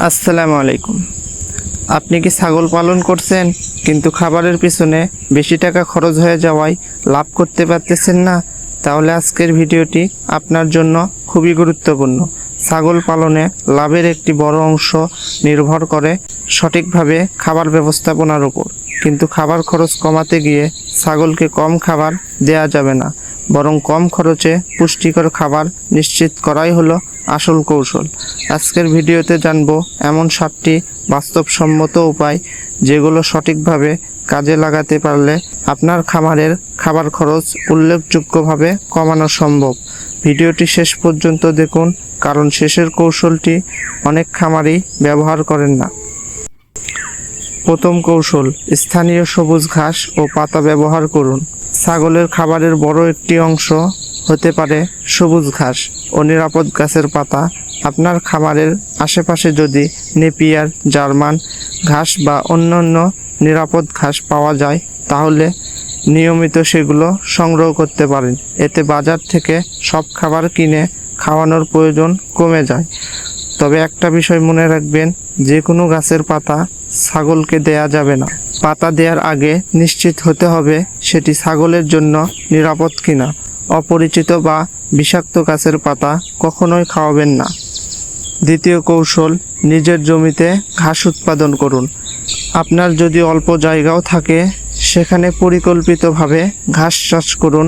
আসসালামু আলাইকুম। আপনি কি ছাগল পালন করছেন কিন্তু খাবারের পিছনে বেশি টাকা খরচ হয়ে যাওয়ায় লাভ করতে পারতেছেন না? তাহলে আজকের ভিডিওটি আপনার জন্য খুবই গুরুত্বপূর্ণ। ছাগল পালনে লাভের একটি বড় অংশ নির্ভর করে সঠিকভাবে খাবার ব্যবস্থাপনার উপর। কিন্তু খাবার খরচ কমাতে গিয়ে ছাগলকে কম খাবার দেয়া যাবে না, বরং কম খরচে পুষ্টিকর খাবার নিশ্চিত করাই হলো আসল কৌশল। আজকের ভিডিওতে জানবো এমন 7টি বাস্তবসম্মত উপায় যেগুলো সঠিকভাবে কাজে লাগাতে পারলে আপনার খামারের খাবার খরচ উল্লেখযোগ্যভাবে কমানো সম্ভব। ভিডিওটি শেষ পর্যন্ত দেখুন, কারণ শেষের কৌশলটি অনেক খামারই ব্যবহার করেন না। প্রথম কৌশল, স্থানীয় সবুজ ঘাস ও পাতা ব্যবহার করুন। ছাগলের খাবারের বড় একটি অংশ হতে পারে সবুজ ঘাস ও নিরাপদ গাছের পাতা। আপনার খামারের আশেপাশে যদি নেপিয়ার, জার্মান ঘাস বা অন্যান্য নিরাপদ ঘাস পাওয়া যায় তাহলে নিয়মিত সেগুলো সংগ্রহ করতে পারেন। এতে বাজার থেকে সব খাবার কিনে খাওয়ানোর প্রয়োজন কমে যায়। তবে একটা বিষয় মনে রাখবেন, যে কোনো গাছের পাতা ছাগলকে দেয়া যাবে না। পাতা দেওয়ার আগে নিশ্চিত হতে হবে সেটি ছাগলের জন্য নিরাপদ কিনা। অপরিচিত বা বিষাক্ত গাছের পাতা কখনোই খাওয়াবেন না। দ্বিতীয় কৌশল, নিজের জমিতে ঘাস উৎপাদন করুন। আপনার যদি অল্প জায়গাও থাকে সেখানে পরিকল্পিতভাবে ঘাস চাষ করুন।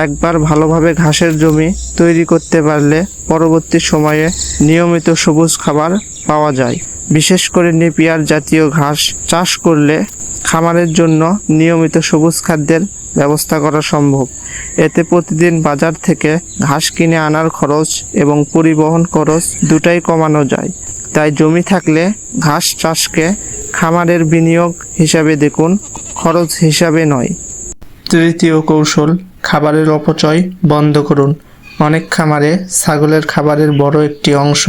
একবার ভালোভাবে ঘাসের জমি তৈরি করতে পারলে পরবর্তী সময়ে নিয়মিত সবুজ খাবার পাওয়া যায়। বিশেষ করে নেপিয়ার জাতীয় ঘাস চাষ করলে খামারের জন্য নিয়মিত সবুজ খাদ্যের ব্যবস্থা করা সম্ভব। এতে প্রতিদিন বাজার থেকে ঘাস কিনে আনার খরচ এবং পরিবহন খরচ দুটাই কমানো যায়। তাই জমি থাকলে ঘাস চাষকে খামারের বিনিয়োগ হিসাবে দেখুন, খরচ হিসাবে নয়। তৃতীয় কৌশল, খাবারের অপচয় বন্ধ করুন। অনেক খামারে ছাগলের খাবারের বড় একটি অংশ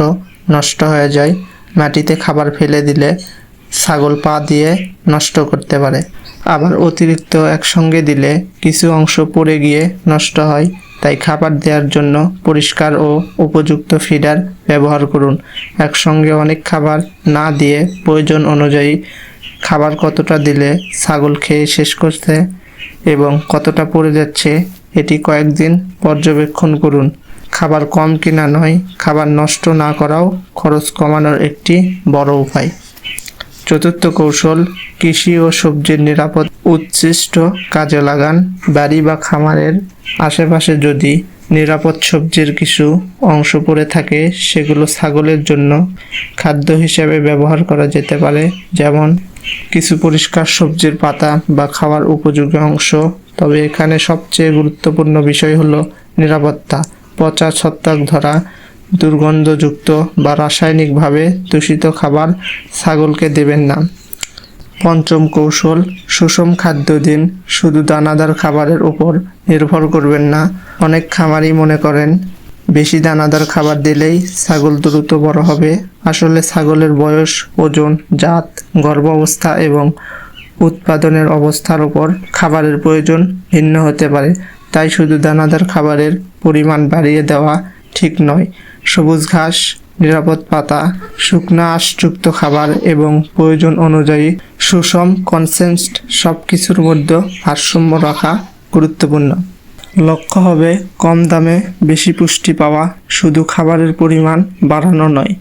নষ্ট হয়ে যায়। মাটিতে খাবার ফেলে দিলে ছাগল পা দিয়ে নষ্ট করতে পারে, আবার অতিরিক্ত একসঙ্গে দিলে কিছু অংশ পড়ে গিয়ে নষ্ট হয়। তাই খাবার দেওয়ার জন্য পরিষ্কার ও উপযুক্ত ফিডার ব্যবহার করুন। একসঙ্গে অনেক খাবার না দিয়ে প্রয়োজন অনুযায়ী খাবার কতটা দিলে ছাগল খেয়ে শেষ করছে এবং কতটা পড়ে যাচ্ছে এটি কয়েকদিন পর্যবেক্ষণ করুন। খাবার কম কিনা নয়, খাবার নষ্ট না করাও খরচ কমানোর একটি বড় উপায়। চতুর্থ কৌশল, কৃষি ও সবজির নিরাপদ উচ্ছিষ্ট কাজে লাগান। বাড়ি বা খামারের আশেপাশে যদি নিরাপদ সবজির কিছু অংশ পড়ে থাকে সেগুলো ছাগলের জন্য খাদ্য হিসেবে ব্যবহার করা যেতে পারে, যেমন কিছু পরিষ্কার সবজির পাতা বা খাওয়ার উপযোগী অংশ। তবে এখানে সবচেয়ে গুরুত্বপূর্ণ বিষয় হলো নিরাপত্তা। পচা, ছত্রাক ধরা, দুর্গন্ধযুক্ত বা রাসায়নিকভাবে দূষিত খাবার ছাগলকে দেবেন না। পঞ্চম কৌশল, সুষম খাদ্য দিন। শুধু দানাদার খাবারের উপর নির্ভর করবেন না। অনেক খামারই মনে করেন বেশি দানাদার খাবার দিলেই ছাগল দ্রুত বড় হবে। আসলে ছাগলের বয়স, ওজন, জাত, গর্ভাবস্থা এবং উৎপাদনের অবস্থার উপর খাবারের প্রয়োজন ভিন্ন হতে পারে। তাই শুধু দানাদার খাবারের পরিমাণ বাড়িয়ে দেওয়া ঠিক নয়। সবুজ ঘাস, নিরাপদ পাতা, শুকনো আঁশযুক্ত খাবার এবং প্রয়োজন অনুযায়ী সুষম কনসেন্ট সব কিছুর মধ্যে ভারসাম্য রাখা গুরুত্বপূর্ণ। লক্ষ্য হবে কম দামে বেশি পুষ্টি পাওয়া, শুধু খাবারের পরিমাণ বাড়ানো নয়।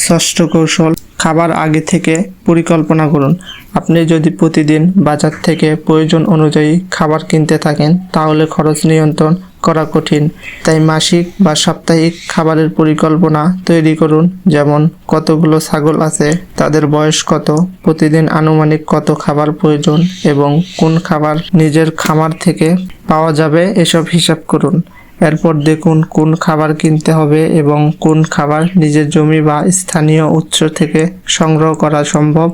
ষষ্ঠ কৌশল, খাবার আগে থেকে পরিকল্পনা করুন। আপনি যদি প্রতিদিন বাজার থেকে প্রয়োজন অনুযায়ী খাবার কিনতে থাকেন তাহলে খরচ নিয়ন্ত্রণ করা কঠিন। তাই মাসিক বা সাপ্তাহিক খাবারের পরিকল্পনা তৈরি করুন, যেমন কতগুলো ছাগল আছে, তাদের বয়স কত, প্রতিদিন আনুমানিক কত খাবার প্রয়োজন এবং কোন খাবার নিজের খামার থেকে পাওয়া যাবে এসব হিসাব করুন। এরপর দেখুন কোন খাবার কিনতে হবে এবং কোন খাবার নিজের জমি বা স্থানীয় উৎস থেকে সংগ্রহ করা সম্ভব।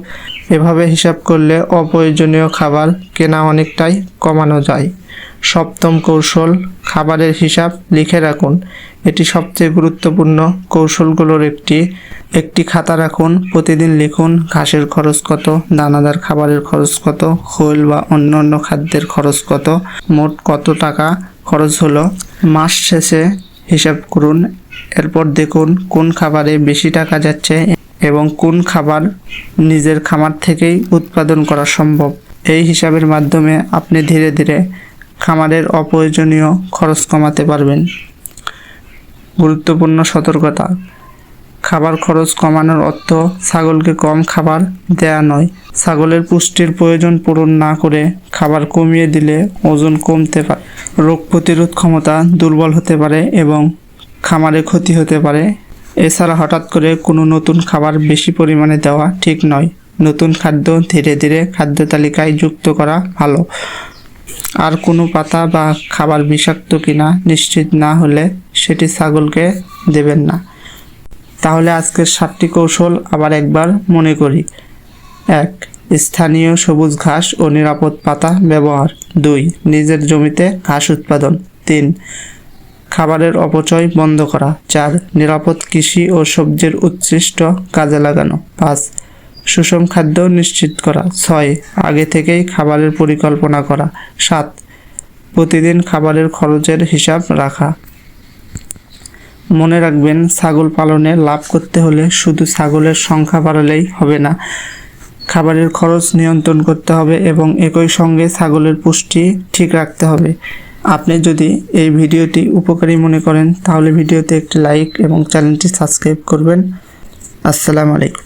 এভাবে হিসাব করলে অপ্রয়োজনীয় খাবার কেনা অনেকটাই কমানো যায়। সপ্তম কৌশল, খাবারের হিসাব লিখে রাখুন। এটি সবচেয়ে গুরুত্বপূর্ণ কৌশলগুলোর একটি খাতা রাখুন। প্রতিদিন লিখুন ঘাসের খরচ কত, দানাদার খাবারের খরচ কত, খোল বা অন্যান্য খাদ্যের খরচ কত, মোট কত টাকা খরচ হলো। মাস শেষে হিসাব করুন। এরপর দেখুন কোন খাবারে বেশি টাকা যাচ্ছে এবং কোন খাবার নিজের খামার থেকেই উৎপাদন করা সম্ভব। এই হিসাবের মাধ্যমে আপনি ধীরে ধীরে খামারের অপ্রয়োজনীয় খরচ কমাতে পারবেন। গুরুত্বপূর্ণ সতর্কতা: খাবার খরচ কমানোর অর্থ ছাগলকে কম খাবার দেয়া নয়। ছাগলের পুষ্টির প্রয়োজন পূরণ না করে খাবার কমিয়ে দিলে ওজন কমতে পারে, রোগ প্রতিরোধ ক্ষমতা দুর্বল হতে পারে এবং খামারে ক্ষতি হতে পারে। এছাড়া হঠাৎ করে কোনো নতুন খাবার বেশি পরিমাণে দেওয়া ঠিক নয়। নতুন খাদ্য ধীরে ধীরে খাদ্য তালিকায় যুক্ত করা ভালো। আর কোনো পাতা বা খাবার বিষাক্ত কিনা নিশ্চিত না হলে সেটি ছাগলকে দেবেন না। তাহলে আজকের 7টি কৌশল আবার একবার মনে করি। 1. স্থানীয় সবুজ ঘাস ও নিরাপদ পাতা ব্যবহার। 2. নিজের জমিতে ঘাস উৎপাদন। 3. খাবারের অপচয় বন্ধ করা। 4. নিরাপদ কৃষি ও সবজির উৎকৃষ্ট কাজে লাগানো। 5. সুষম খাদ্য নিশ্চিত করা। 6. আগে থেকেই খাবারের পরিকল্পনা করা। 7. প্রতিদিন খাবারের খরচের হিসাব রাখা। মনে রাখবেন, ছাগল পালনে লাভ করতে হলে শুধু ছাগলের সংখ্যা বাড়ালেই হবে না, খাবারের খরচ নিয়ন্ত্রণ করতে হবে এবং একই সঙ্গে ছাগলের পুষ্টি ঠিক রাখতে হবে। আপনি যদি এই ভিডিওটি উপকারী মনে করেন তাহলে ভিডিওতে একটি লাইক এবং চ্যানেলটি সাবস্ক্রাইব করবেন। আসসালামু আলাইকুম।